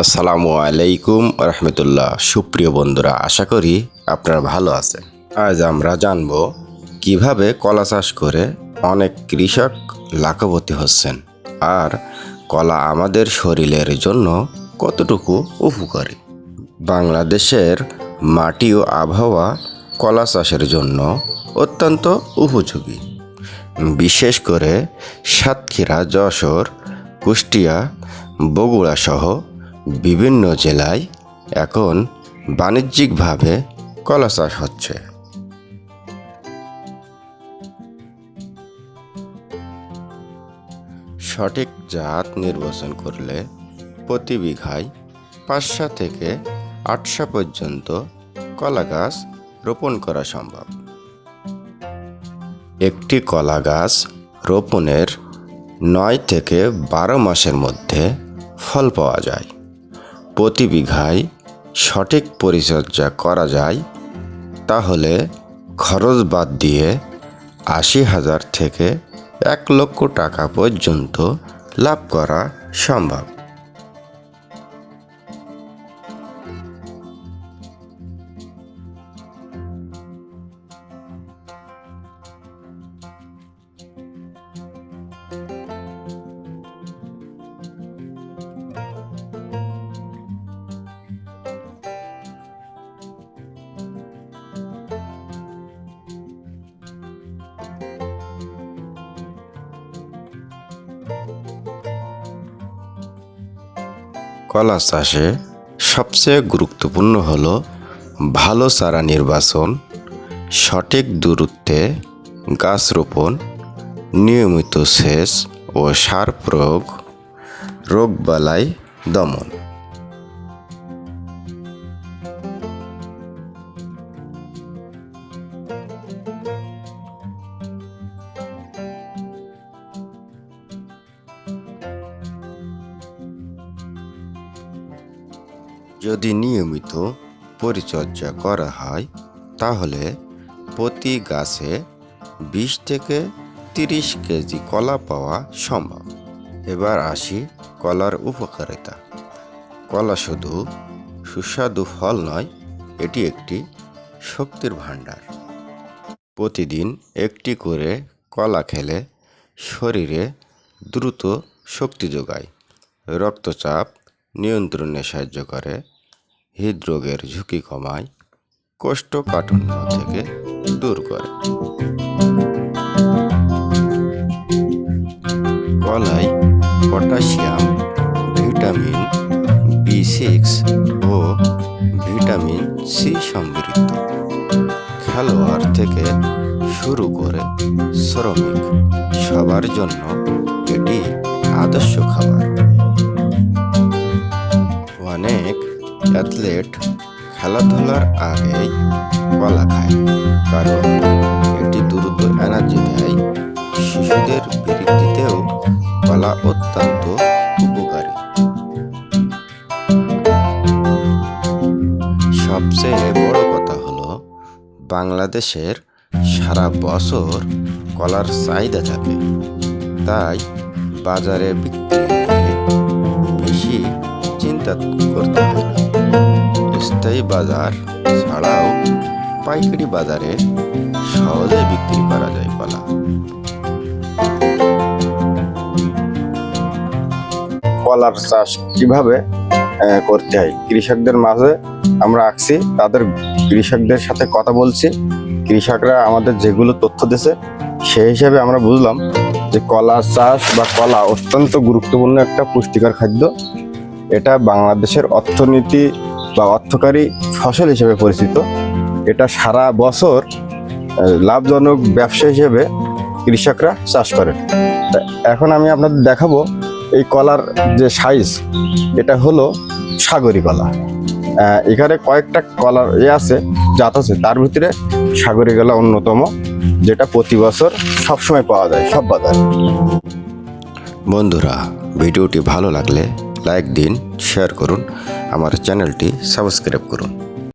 আসসালামু আলাইকুম রহমতুল্লাহ। সুপ্রিয় বন্ধুরা, আশা করি আপনারা ভালো আছেন। আজ আমরা জানব কিভাবে কলা চাষ করে অনেক কৃষক লাখপতি হচ্ছেন, আর কলা আমাদের শরীরের জন্য কতটুকু উপকারী। বাংলাদেশের মাটি ও আবহাওয়া কলা চাষের জন্য অত্যন্ত উপযোগী। বিশেষ করে সাতক্ষীরা, যশোর, কুষ্টিয়া, বগুড়া সহ বিভিন্ন জেলায় এখন বাণিজ্যিকভাবে কলা চাষ হচ্ছে। সঠিক জাত নির্বাচন করলে প্রতি বিঘায় 500 থেকে 800 পর্যন্ত কলা গাছ রোপণ করা সম্ভব। একটি কলা গাছ রোপণের 9 থেকে 12 মাসের মধ্যে ফল পাওয়া যায়। প্রতি বিঘায় সঠিক পরিচর্যা করা যায় তাহলে খরচ বাদ দিয়ে 80,000 থেকে 1 লক্ষ টাকা পর্যন্ত লাভ করা সম্ভব। কলা চাষে সবচেয়ে গুরুত্বপূর্ণ হলো ভালো চারা নির্বাচন, সঠিক দূরত্বে গাছ রোপণ, নিয়মিত সেচ ও সার প্রয়োগ, রোগবালাই দমন। যদি নিয়মিত পরিচর্যা করা হয় তাহলে প্রতি গাছে 20 থেকে 30 কেজি কলা পাওয়া সম্ভব। এবার আসি কলার উপকারিতা। কলা শুধু সুস্বাদু ফল নয়, এটি একটি শক্তির ভাণ্ডার। প্রতিদিন একটি করে কলা খেলে শরীরে দ্রুত শক্তি যোগায়, রক্তচাপ নিয়ন্ত্রণে সাহায্য করে, হৃদরোগের ঝুঁকি কমায়, কোষ্ঠকাঠিন্য থেকে দূর করে। কলায় পটাশিয়াম, ভিটামিন B6 ও ভিটামিন সি সমৃদ্ধ। খেলোয়াড় থেকে শুরু করে শ্রমিক সবার জন্য এটি আদর্শ খাবার। অনেক অ্যাথলেট খেলাধুলার আগেই কলা খায়, কারণ এটি দ্রুত এনার্জি দেয়। শিশুদের বৃদ্ধিতেও কলা অত্যন্ত উপকারী। সবচেয়ে বড় কথা হলো বাংলাদেশের সারা বছর কলার চাহিদা থাকে, তাই বাজারে বিক্রি নিয়ে বেশি চিন্তা করতে হয় না। স্থায়ী বাজার ছাড়াও পাইকারি বাজারে সহজে বিক্রি করা যায় কলা। কলার চাষ কিভাবে করতে হয় কৃষকদের মাঝে আমরা আসছি, কৃষকদের সাথে কথা বলছি। কৃষকরা আমাদের যেগুলো তথ্য দিয়েছে সেই হিসাবে আমরা বুঝলাম যে কলা চাষ বা কলা অত্যন্ত গুরুত্বপূর্ণ একটা পুষ্টিকর খাদ্য। এটা বাংলাদেশের অর্থনীতি বা অর্থকারী ফসল হিসেবে পরিচিত। এটা সারা বছর লাভজনক ব্যবসা হিসেবে কৃষকরা চাষ করে। এখন আমি আপনাদের দেখাবো এই কলার যে সাইজ, এটা হলো সাগরী কলা। এখানে কয়েকটা কলার জাত আছে, তার ভিতরে সাগরী কলা অন্যতম, যেটা প্রতি বছর সবসময় পাওয়া যায় সব বাজারে। বন্ধুরা, ভিডিওটি ভালো লাগলে লাইক দিন, শেয়ার করুন, আমার চ্যানেলটি সাবস্ক্রাইব করুন।